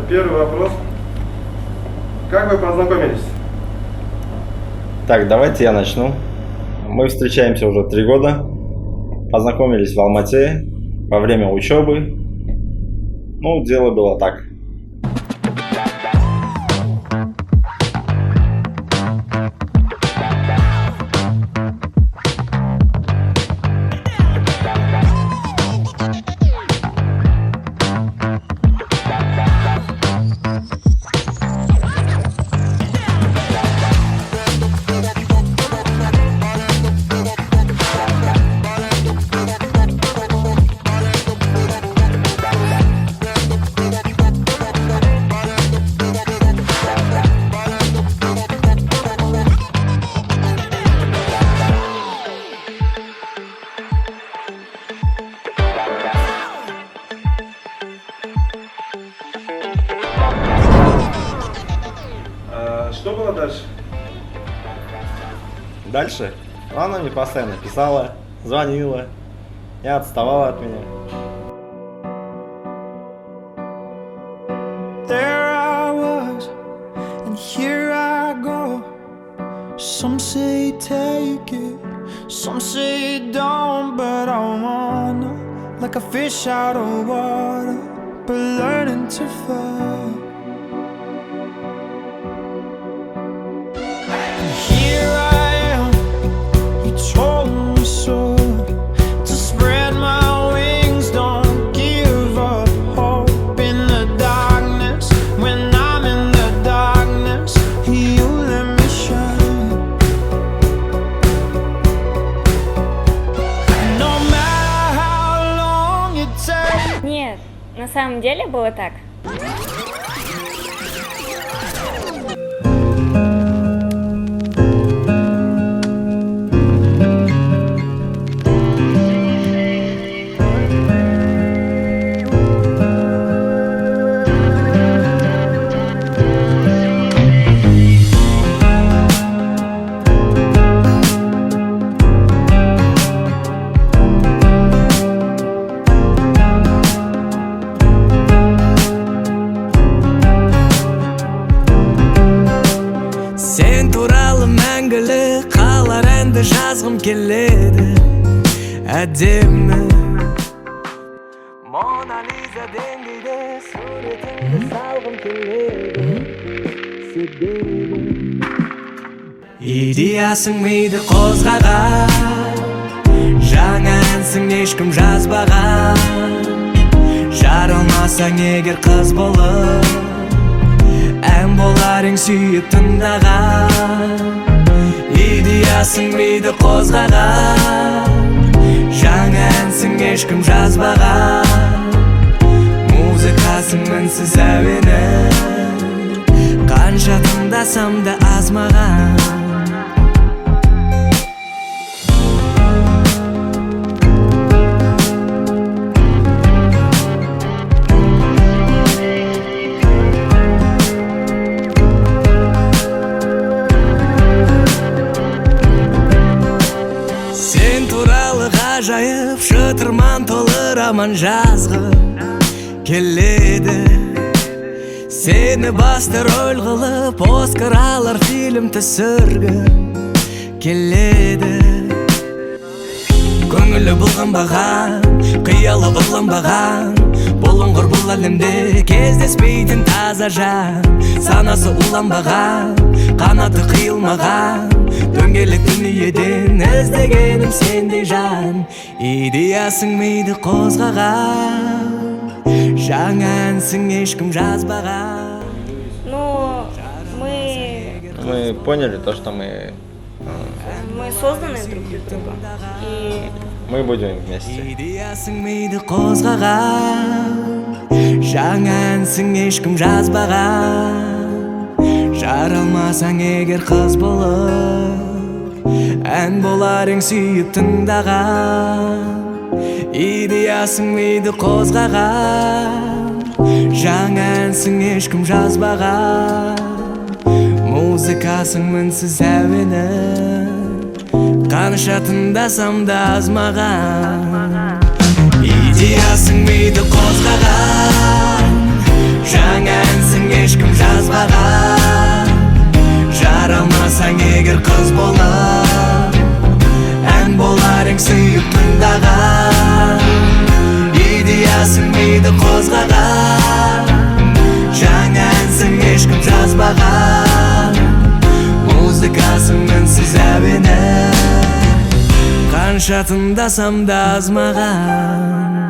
Первый вопрос. Как вы познакомились? Так, давайте я начну. Мы встречаемся уже 3 года. Познакомились в Алмате во время учебы. Ну, дело было так. Что было дальше? Дальше она мне постоянно писала, звонила, не отставала от меня. There I was, and here I go. Some say take it, some say don't, but I wanna, like a fish out of water, but learning to fly. And here I am, you told me so, to spread my wings, don't give up hope in the darkness. When I'm in the darkness, you let me shine. No matter how long it takes. Нет, на самом деле было так. Sen туралы мәңгілік қалар әнді жазғым келеді әдемі Мона Лиза деңгейде суретіңді салғым келеді себебі Идеясың миды қозғаған жаңа әнсің ешкім жазбаған жарылмасаң егер қыз болып ән боларың сүйіп тыңдаған Идеясың миды қозғаған жаңа әнсің ешкім жазбаған музыкасың мінсіз әуені қанша тыңдасам да аз маған Ғажайып шытырман толы роман жазғым келеді Сені басты рөл қылып Оскар алар фильм түсіргім келеді Көңілі бұлғанбаған, қиялы ұрланбаған Болыңғыр бұл әлемде кездеспейтін таза жан Санасы уланбаған, қанаты қиылмаған Дөңгелек дүниеден іздегенім сендей жан Идеясың миды қозғаған жаңа әнсің ешкім жазбаған Ну, мы поняли то, что мы созданы друг для друга. И мы будем вместе. Идеясың миды қозғаған жаңа әнсің ешкім жазбаған жаралмасаң егер қыз болып ән боларың сүйіп тыңдаған Идеясың миды қозғаған жаңа әнсің ешкім жазбаған музыкасың мінсіз әуені қанша тыңдасам да аз маған Идеясың миды қозғаған жаңа тыңдаған, жаралмасаң егер қыз болып, ән болар ең сүйіп тыңдаған, идеясың миды қозғаған, жаңа әнсің ешкім жазбаған, музыкасың үнсіз әуені, қанша тыңдасам да аз маған.